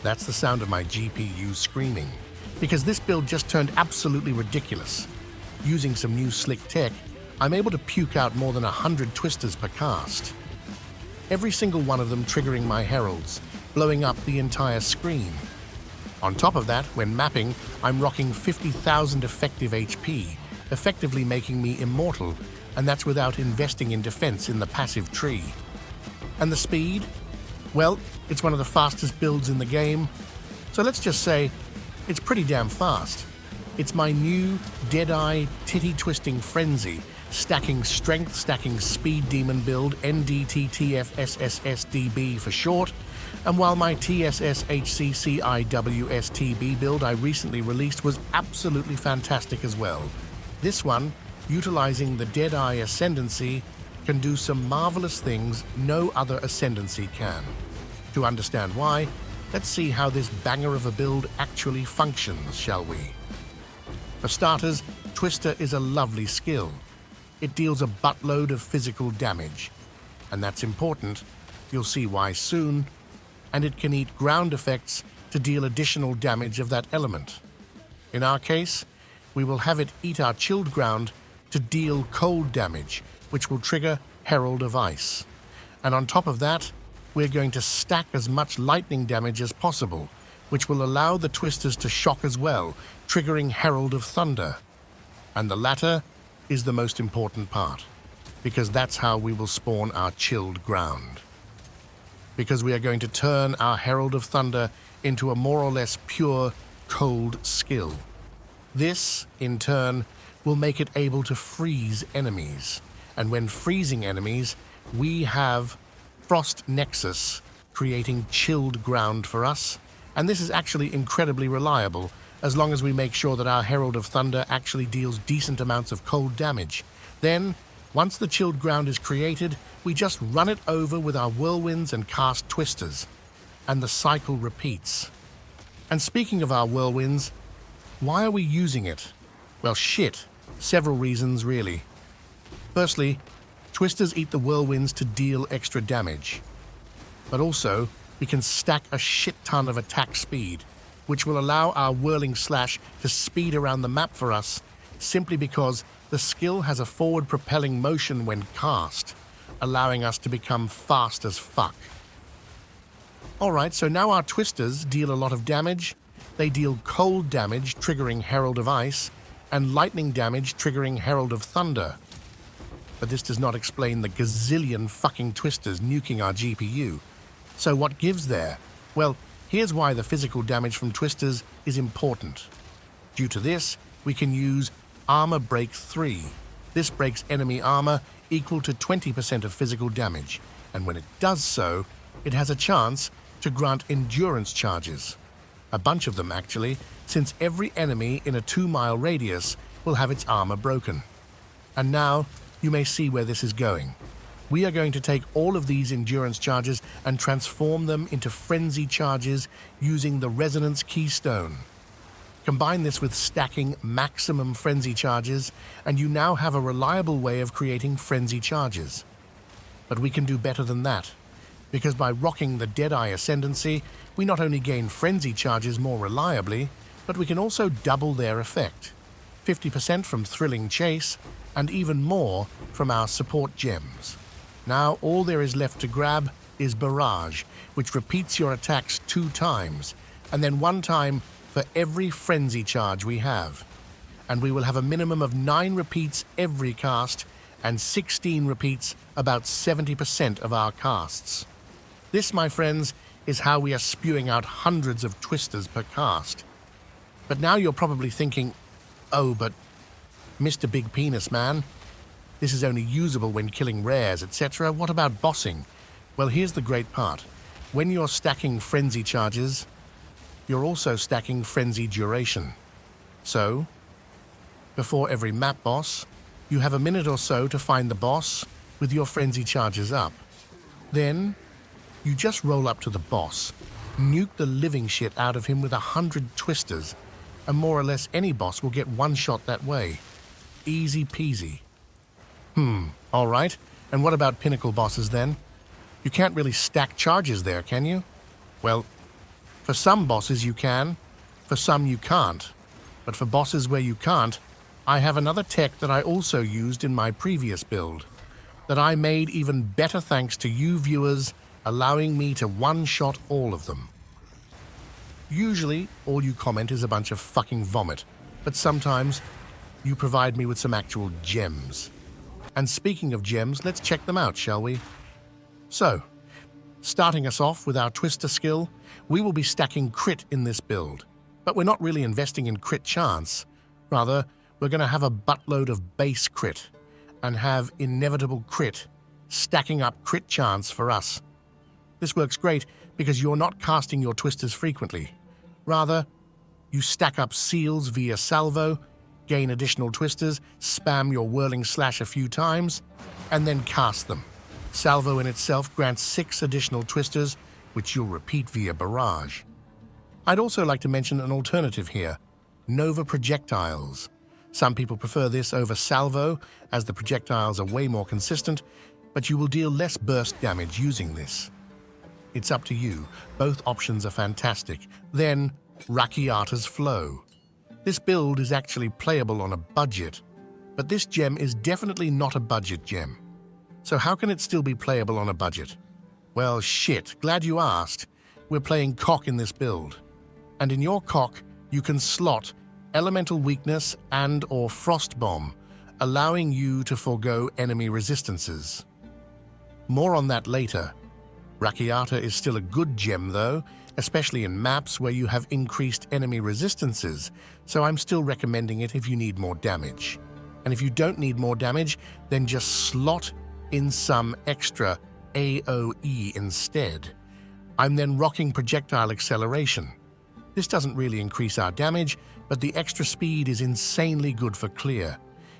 That's the sound of my GPU screaming, because this build just turned absolutely ridiculous. Using some new slick tech, I'm able to puke out more than 100 twisters per cast. Every single one of them triggering my heralds, blowing up the entire screen. On top of that, when mapping, I'm rocking 50,000 effective HP, effectively making me immortal, and that's without investing in defense in the passive tree. And the speed? Well, it's one of the fastest builds in the game, so let's just say it's pretty damn fast. It's my new deadeye titty-twisting frenzy, stacking strength, stacking speed demon build, NDTTFSSSDB for short, and while my TSSHCCIWSTB build I recently released was absolutely fantastic as well. This one, utilizing the deadeye ascendancy, can do some marvelous things no other ascendancy can. To understand why, let's see how this banger of a build actually functions, shall we? For starters, Twister is a lovely skill. It deals a buttload of physical damage, and that's important, you'll see why soon, and it can eat ground effects to deal additional damage of that element. In our case, we will have it eat our chilled ground to deal cold damage, which will trigger Herald of Ice. And on top of that, we're going to stack as much lightning damage as possible, which will allow the twisters to shock as well, triggering Herald of Thunder. And the latter is the most important part, because that's how we will spawn our chilled ground. Because we are going to turn our Herald of Thunder into a more or less pure, cold skill. This, in turn, will make it able to freeze enemies. And when freezing enemies, we have Frost Nexus, creating chilled ground for us. And this is actually incredibly reliable, as long as we make sure that our Herald of Thunder actually deals decent amounts of cold damage. Then, once the chilled ground is created, we just run it over with our whirlwinds and cast twisters. And the cycle repeats. And speaking of our whirlwinds, why are we using it? Well, shit. Several reasons, really. Firstly, twisters eat the whirlwinds to deal extra damage. But also, we can stack a shit ton of attack speed, which will allow our whirling slash to speed around the map for us, simply because the skill has a forward propelling motion when cast, allowing us to become fast as fuck. Alright, so now our twisters deal a lot of damage. They deal cold damage, triggering Herald of Ice, and lightning damage, triggering Herald of Thunder. But this does not explain the gazillion fucking twisters nuking our GPU. So what gives there? Well, here's why the physical damage from twisters is important. Due to this, we can use Armor Break 3. This breaks enemy armor equal to 20% of physical damage, and when it does so, it has a chance to grant endurance charges. A bunch of them, actually, since every enemy in a 2-mile radius will have its armor broken. And now, you may see where this is going. We are going to take all of these endurance charges and transform them into frenzy charges using the Resonance Keystone. Combine this with stacking maximum frenzy charges, and you now have a reliable way of creating frenzy charges. But we can do better than that, because by rocking the Deadeye Ascendancy, we not only gain frenzy charges more reliably, but we can also double their effect. 50% from Thrilling Chase, and even more from our support gems. Now all there is left to grab is Barrage, which repeats your attacks 2 times, and then 1 time for every frenzy charge we have. And we will have a minimum of 9 repeats every cast, and 16 repeats about 70% of our casts. This, my friends, is how we are spewing out hundreds of twisters per cast. But now you're probably thinking, oh, but Mr. Big Penis Man, this is only usable when killing rares, etc. What about bossing? Well, here's the great part. When you're stacking frenzy charges, you're also stacking frenzy duration. So, before every map boss, you have a minute or so to find the boss with your frenzy charges up. Then, you just roll up to the boss, nuke the living shit out of him with 100 twisters, and more or less any boss will get one shot that way. Easy peasy. Alright, and what about pinnacle bosses then? You can't really stack charges there, can you? Well, For some bosses you can, for some you can't. But for bosses where you can't, I have another tech that I also used in my previous build, that I made even better thanks to you viewers allowing me to one-shot all of them. Usually, all you comment is a bunch of fucking vomit, but sometimes you provide me with some actual gems. And speaking of gems, let's check them out, shall we? So, starting us off with our Twister skill, we will be stacking crit in this build, but we're not really investing in crit chance. Rather, we're going to have a buttload of base crit and have inevitable crit, stacking up crit chance for us. This works great because you're not casting your twisters frequently. Rather, you stack up seals via salvo, gain additional twisters, spam your whirling slash a few times, and then cast them. Salvo in itself grants 6 additional twisters, which you'll repeat via barrage. I'd also like to mention an alternative here, Nova projectiles. Some people prefer this over salvo, as the projectiles are way more consistent, but you will deal less burst damage using this. It's up to you. Both options are fantastic. Then, Rakiata's Flow. This build is actually playable on a budget, but this gem is definitely not a budget gem. So how can it still be playable on a budget? Well, shit, glad you asked. We're playing cock in this build. And in your cock, you can slot Elemental Weakness and/or Frost Bomb, allowing you to forego enemy resistances. More on that later. Rakiata is still a good gem though, especially in maps where you have increased enemy resistances, so I'm still recommending it if you need more damage. And if you don't need more damage, then just slot in some extra AoE instead. I'm then rocking Projectile Acceleration. This doesn't really increase our damage, but the extra speed is insanely good for clear.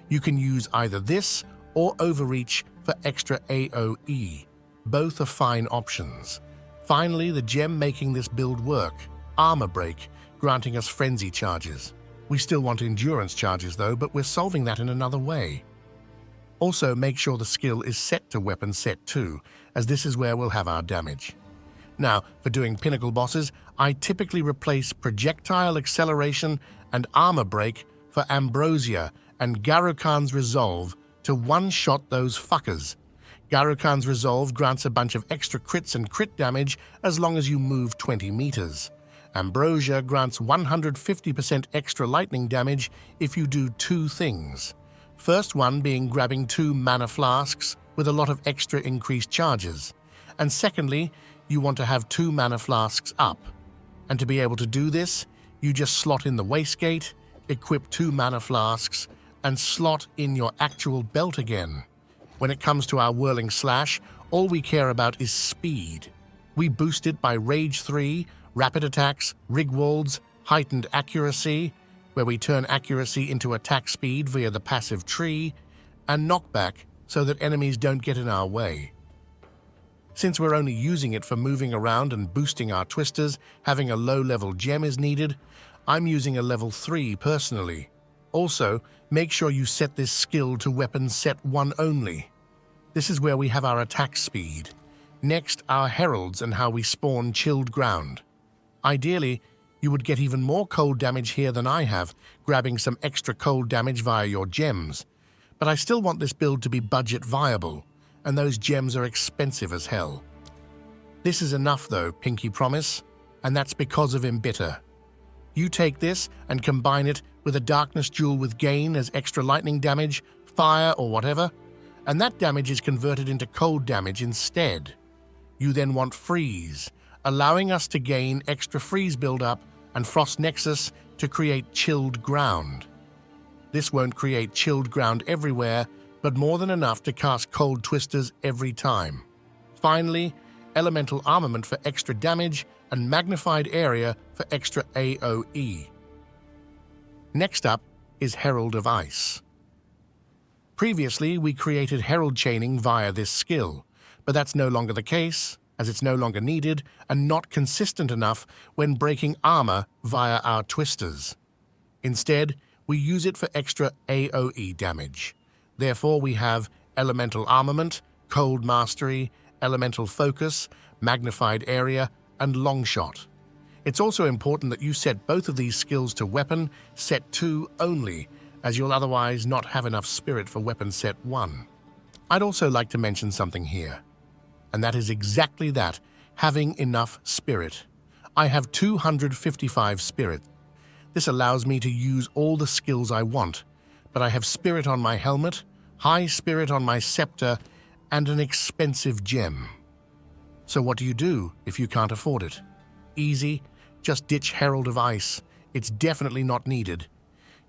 You can use either this or Overreach for extra AoE. Both are fine options. Finally, the gem making this build work, Armor Break, granting us frenzy charges. We still want endurance charges though, but we're solving that in another way. Also, make sure the skill is set to weapon set 2, as this is where we'll have our damage. Now, for doing pinnacle bosses, I typically replace Projectile Acceleration and Armor Break for Ambrosia and Garukan's Resolve to one-shot those fuckers. Garukan's Resolve grants a bunch of extra crits and crit damage as long as you move 20 meters. Ambrosia grants 150% extra lightning damage if you do 2 things. First one being grabbing 2 mana flasks with a lot of extra increased charges. And secondly, you want to have 2 mana flasks up. And to be able to do this, you just slot in the wastegate, equip 2 mana flasks, and slot in your actual belt again. When it comes to our whirling slash, all we care about is speed. We boost it by Rage 3, Rapid Attacks, Rigwalds, Heightened Accuracy, where we turn accuracy into attack speed via the passive tree, and Knockback so that enemies don't get in our way. Since we're only using it for moving around and boosting our twisters, having a low-level gem is needed, I'm using a level 3 personally. Also, make sure you set this skill to weapon set 1 only. This is where we have our attack speed. Next, our heralds and how we spawn chilled ground. Ideally, you would get even more cold damage here than I have, grabbing some extra cold damage via your gems. But I still want this build to be budget viable, and those gems are expensive as hell. This is enough though, pinky promise, and that's because of Embitter. You take this and combine it with a Darkness Jewel with Gain as extra lightning damage, fire or whatever, and that damage is converted into cold damage instead. You then want Freeze, allowing us to gain extra freeze build-up and Frost Nexus to create chilled ground. This won't create chilled ground everywhere, but more than enough to cast cold twisters every time. Finally, Elemental Armament for extra damage and Magnified Area for extra AoE. Next up is Herald of Ice. Previously, we created Herald Chaining via this skill, but that's no longer the case, as it's no longer needed and not consistent enough when breaking armor via our twisters. Instead, we use it for extra AoE damage. Therefore, we have Elemental Armament, Cold Mastery, Elemental Focus, Magnified Area, and Longshot. It's also important that you set both of these skills to weapon set 2 only, as you'll otherwise not have enough spirit for weapon set 1. I'd also like to mention something here, and that is exactly that, having enough spirit. I have 255 spirit. This allows me to use all the skills I want, but I have spirit on my helmet, high spirit on my scepter, and an expensive gem. So what do you do if you can't afford it? Easy, just ditch Herald of Ice. It's definitely not needed.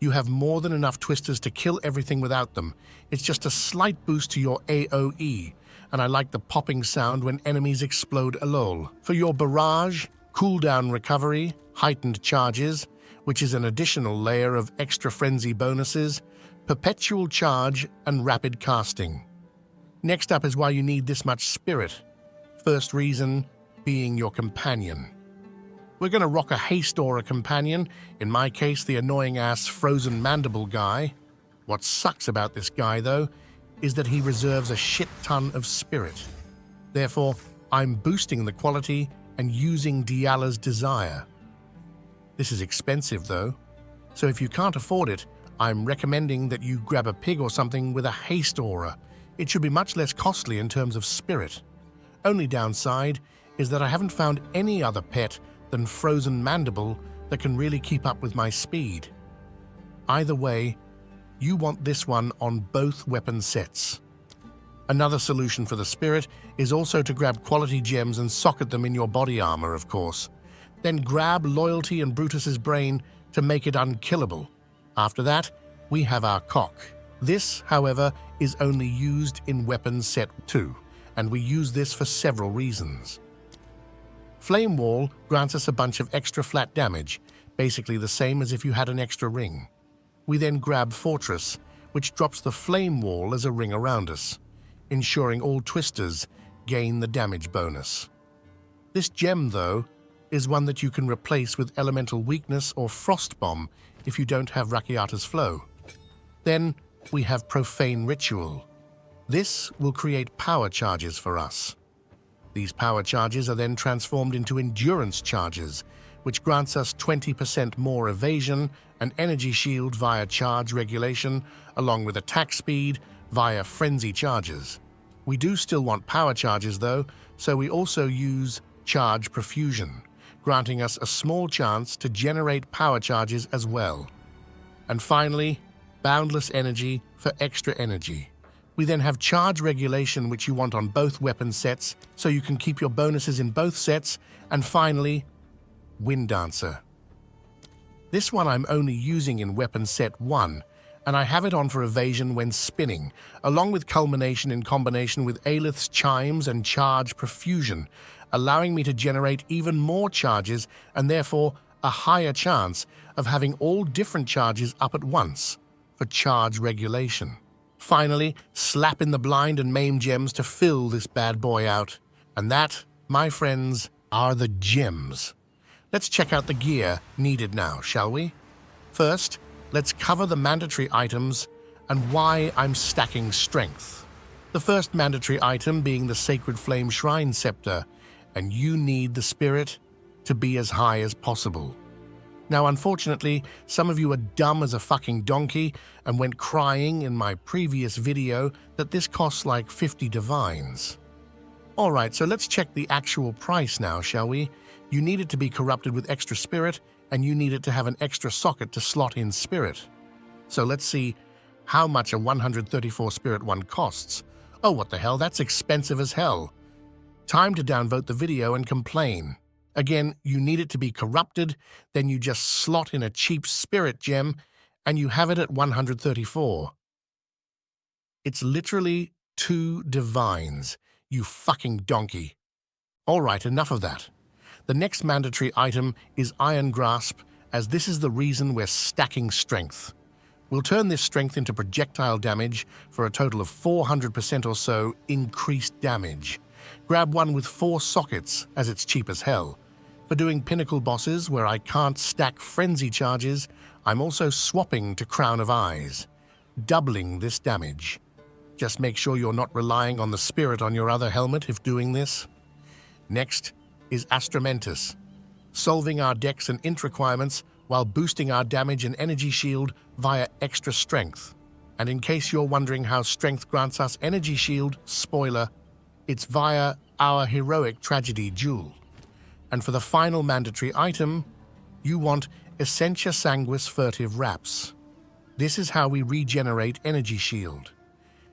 You have more than enough twisters to kill everything without them. It's just a slight boost to your AoE, and I like the popping sound when enemies explode lol. For your barrage, cooldown recovery, heightened charges, which is an additional layer of extra frenzy bonuses, perpetual charge, and rapid casting. Next up is why you need this much spirit. First reason being your companion. We're going to rock a haste aura companion, in my case the annoying-ass frozen mandible guy. What sucks about this guy, though, is that he reserves a shit ton of spirit. Therefore, I'm boosting the quality and using Diala's Desire. This is expensive, though, so if you can't afford it, I'm recommending that you grab a pig or something with a haste aura. It should be much less costly in terms of spirit. Only downside is that I haven't found any other pet than Frozen Mandible that can really keep up with my speed. Either way, you want this one on both weapon sets. Another solution for the spirit is also to grab quality gems and socket them in your body armor, of course. Then grab Loyalty and Brutus's Brain to make it unkillable. After that, we have our cock. This, however, is only used in weapon set 2, and we use this for several reasons. Flame Wall grants us a bunch of extra flat damage, basically the same as if you had an extra ring. We then grab Fortress, which drops the Flame Wall as a ring around us, ensuring all twisters gain the damage bonus. This gem, though, is one that you can replace with Elemental Weakness or Frost Bomb if you don't have Rakiata's Flow. Then we have Profane Ritual. This will create power charges for us. These power charges are then transformed into endurance charges, which grants us 20% more evasion and energy shield via charge regulation, along with attack speed via frenzy charges. We do still want power charges though, so we also use charge profusion, granting us a small chance to generate power charges as well. And finally, boundless energy for extra energy. We then have charge regulation, which you want on both weapon sets, so you can keep your bonuses in both sets. And finally, Wind Dancer. This one I'm only using in weapon set 1, and I have it on for evasion when spinning, along with culmination in combination with Aelith's Chimes and charge profusion, allowing me to generate even more charges and therefore a higher chance of having all different charges up at once for charge regulation. Finally, slap in the blind and maim gems to fill this bad boy out. And that, my friends, are the gems. Let's check out the gear needed now, shall we? First, let's cover the mandatory items and why I'm stacking strength. The first mandatory item being the Sacred Flame Shrine Scepter, and you need the spirit to be as high as possible. Now, unfortunately, some of you are dumb as a fucking donkey and went crying in my previous video that this costs like 50 divines. Alright, so let's check the actual price now, shall we? You need it to be corrupted with extra spirit, and you need it to have an extra socket to slot in spirit. So let's see how much a 134 spirit one costs. Oh, what the hell, that's expensive as hell. Time to downvote the video and complain. Again, you need it to be corrupted, then you just slot in a cheap spirit gem, and you have it at 134. It's literally 2 divines, you fucking donkey. Alright, enough of that. The next mandatory item is Iron Grasp, as this is the reason we're stacking strength. We'll turn this strength into projectile damage for a total of 400% or so increased damage. Grab one with 4 sockets, as it's cheap as hell. For doing pinnacle bosses where I can't stack frenzy charges, I'm also swapping to Crown of Eyes, doubling this damage. Just make sure you're not relying on the spirit on your other helmet if doing this. Next is Astramentus. solving our dex and int requirements while boosting our damage and energy shield via extra strength. And in case you're wondering how strength grants us energy shield, spoiler, it's via our heroic tragedy jewel. And for the final mandatory item, you want Essentia Sanguis Furtive Wraps. This is how we regenerate energy shield.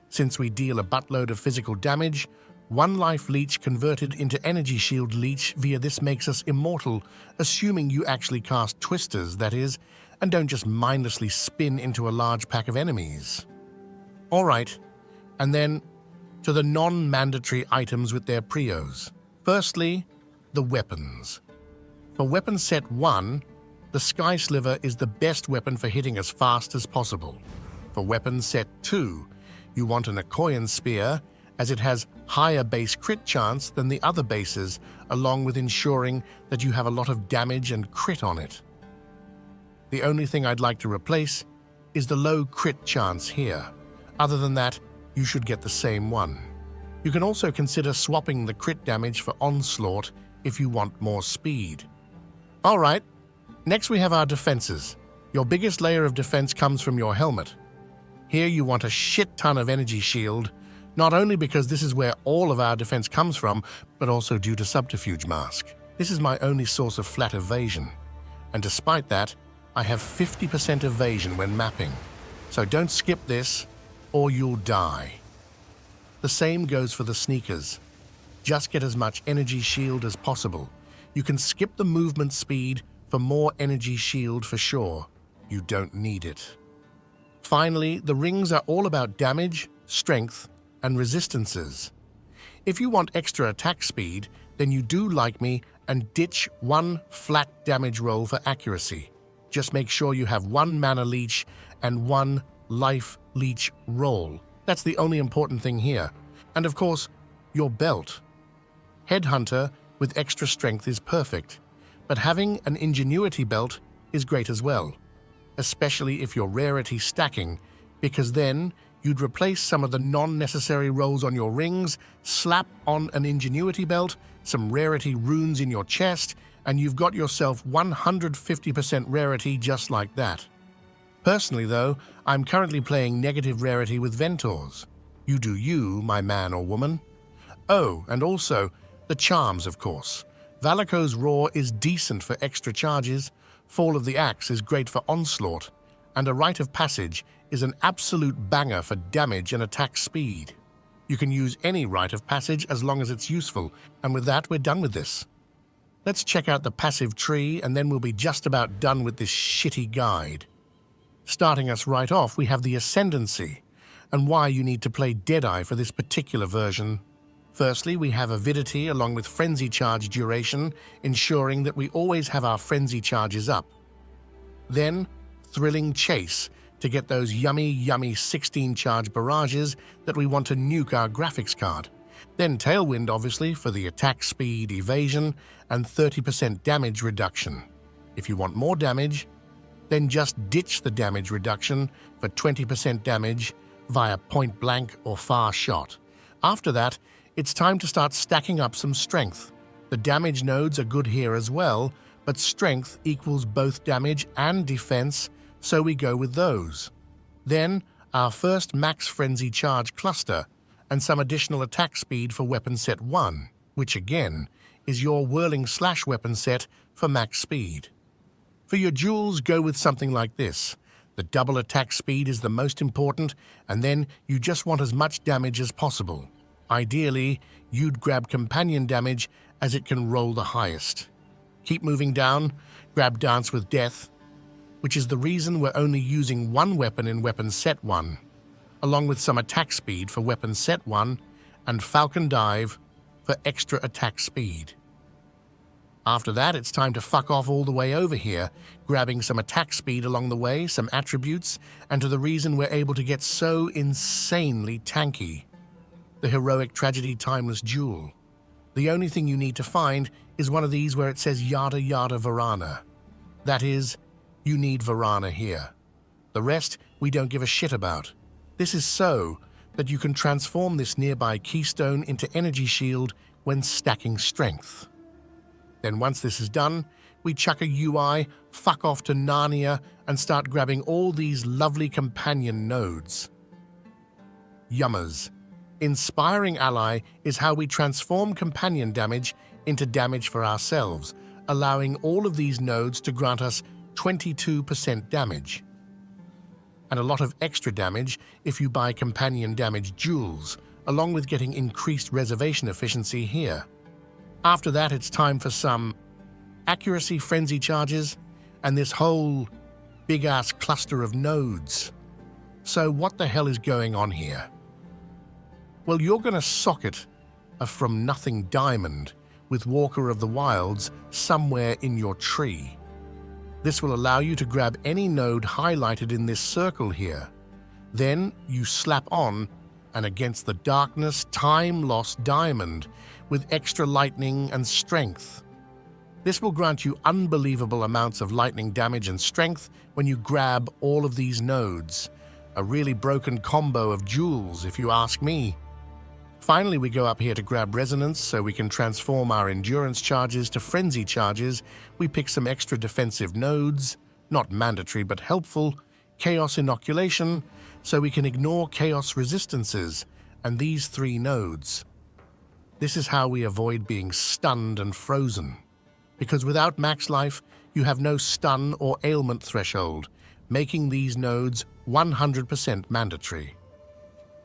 Since we deal a buttload of physical damage, one life leech converted into energy shield leech via this makes us immortal, assuming you actually cast twisters, that is, and don't just mindlessly spin into a large pack of enemies. Alright, and then to the non-mandatory items with their prios. Firstly, the weapons. For weapon set 1, the Sky Sliver is the best weapon for hitting as fast as possible. For weapon set 2, you want an Akoyan Spear, as it has higher base crit chance than the other bases, along with ensuring that you have a lot of damage and crit on it. The only thing I'd like to replace is the low crit chance here. Other than that, you should get the same one. You can also consider swapping the crit damage for Onslaught if you want more speed. Alright, next we have our defenses. Your biggest layer of defense comes from your helmet. Here you want a shit ton of energy shield, not only because this is where all of our defense comes from, but also due to Subterfuge Mask. This is my only source of flat evasion, and despite that, I have 50% evasion when mapping. So don't skip this, or you'll die. The same goes for the sneakers. Just get as much energy shield as possible. You can skip the movement speed for more energy shield for sure. You don't need it. Finally, the rings are all about damage, strength, and resistances. If you want extra attack speed, then you do like me and ditch one flat damage roll for accuracy. Just make sure you have one mana leech and one life leech roll. That's the only important thing here. And of course, your belt. Headhunter with extra strength is perfect, but having an ingenuity belt is great as well, especially if you're rarity stacking, because then you'd replace some of the non-necessary rolls on your rings, slap on an ingenuity belt, some rarity runes in your chest, and you've got yourself 150% rarity just like that. Personally though, I'm currently playing negative rarity with Ventors. You do you, my man or woman. Oh, and also, the charms, of course. Valakos Roar is decent for extra charges, Fall of the Axe is great for Onslaught, and a Rite of Passage is an absolute banger for damage and attack speed. You can use any Rite of Passage as long as it's useful, and with that we're done with this. Let's check out the passive tree and then we'll be just about done with this shitty guide. Starting us right off, we have the Ascendancy, and why you need to play Deadeye for this particular version. Firstly, we have Avidity along with Frenzy Charge duration, ensuring that we always have our Frenzy Charges up. Then, Thrilling Chase, to get those yummy 16 charge barrages that we want to nuke our graphics card. Then Tailwind, obviously, for the attack speed, evasion, and 30% damage reduction. If you want more damage, then just ditch the damage reduction for 20% damage via point blank or far shot. After that, it's time to start stacking up some strength. The damage nodes are good here as well, but strength equals both damage and defense, so we go with those. Then, our first max frenzy charge cluster, and some additional attack speed for weapon set 1, which again is your whirling slash weapon set for max speed. For your jewels, go with something like this. The double attack speed is the most important, and then you just want as much damage as possible. Ideally, you'd grab companion damage as it can roll the highest. Keep moving down, grab Dance with Death, which is the reason we're only using one weapon in weapon set 1, along with some attack speed for weapon set 1 and Falcon Dive for extra attack speed. After that, it's time to fuck off all the way over here, grabbing some attack speed along the way, some attributes, and to the reason we're able to get so insanely tanky. The Heroic Tragedy Timeless Jewel. The only thing you need to find is one of these where it says yada yada Varana. That is, you need Varana here. The rest we don't give a shit about. This is so that you can transform this nearby keystone into energy shield when stacking strength. Then once this is done, we chuck a UI, fuck off to Narnia, and start grabbing all these lovely companion nodes. Yummers. Inspiring Ally is how we transform companion damage into damage for ourselves, allowing all of these nodes to grant us 22% damage. And a lot of extra damage if you buy companion damage jewels, along with getting increased reservation efficiency here. After that, it's time for some accuracy frenzy charges and this whole big-ass cluster of nodes. So what the hell is going on here? Well, you're going to socket a from-nothing diamond with Walker of the Wilds somewhere in your tree. This will allow you to grab any node highlighted in this circle here. Then you slap on an Against the Darkness time-lost diamond with extra lightning and strength. This will grant you unbelievable amounts of lightning damage and strength when you grab all of these nodes. A really broken combo of jewels, if you ask me. Finally, we go up here to grab resonance so we can transform our endurance charges to frenzy charges. We pick some extra defensive nodes, not mandatory but helpful, chaos inoculation, so we can ignore chaos resistances, and these 3 nodes. This is how we avoid being stunned and frozen. Because without max life, you have no stun or ailment threshold, making these nodes 100% mandatory.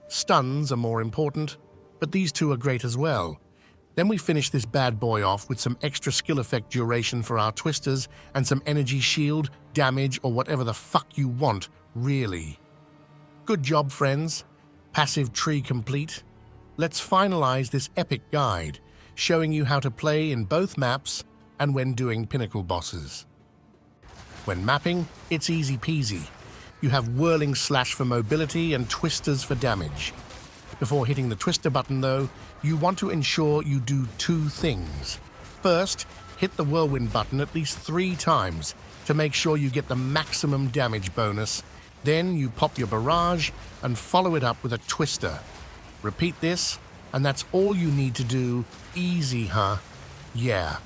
Stuns are more important, but these 2 are great as well. Then we finish this bad boy off with some extra skill effect duration for our twisters and some energy shield, damage, or whatever the fuck you want, really. Good job, friends. Passive tree complete. Let's finalize this epic guide, showing you how to play in both maps and when doing pinnacle bosses. When mapping, it's easy peasy. You have whirling slash for mobility and twisters for damage. Before hitting the twister button though, you want to ensure you do 2 things. First, hit the whirlwind button at least 3 times to make sure you get the maximum damage bonus. Then you pop your barrage and follow it up with a twister. Repeat this, and that's all you need to do. Easy, huh? Yeah.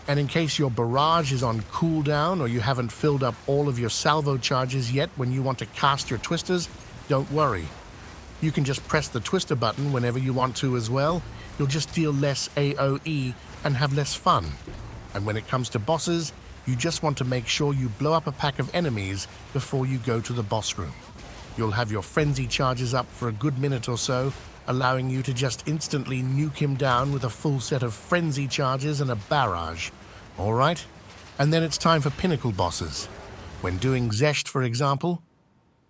And in case your barrage is on cooldown or you haven't filled up all of your salvo charges yet when you want to cast your twisters, don't worry. You can just press the twister button whenever you want to as well. You'll just deal less AoE and have less fun. And when it comes to bosses, you just want to make sure you blow up a pack of enemies before you go to the boss room. You'll have your frenzy charges up for a good minute or so, allowing you to just instantly nuke him down with a full set of frenzy charges and a barrage. Alright? And then it's time for pinnacle bosses. When doing Zesht, for example,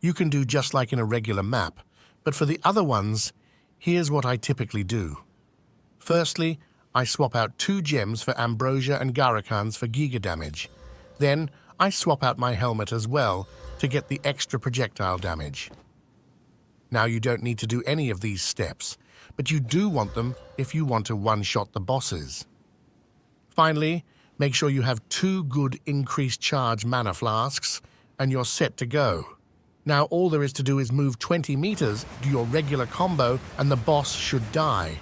you can do just like in a regular map, but for the other ones, here's what I typically do. Firstly, I swap out 2 gems for Ambrosia and Garikans for Giga damage. Then, I swap out my helmet as well to get the extra projectile damage. Now you don't need to do any of these steps, but you do want them if you want to one-shot the bosses. Finally, make sure you have 2 good increased charge mana flasks, and you're set to go. Now all there is to do is move 20 meters, do your regular combo, and the boss should die.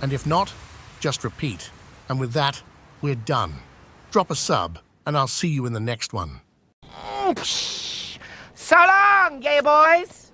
And if not, just repeat. And with that, we're done. Drop a sub, and I'll see you in the next one. So long, gay boys!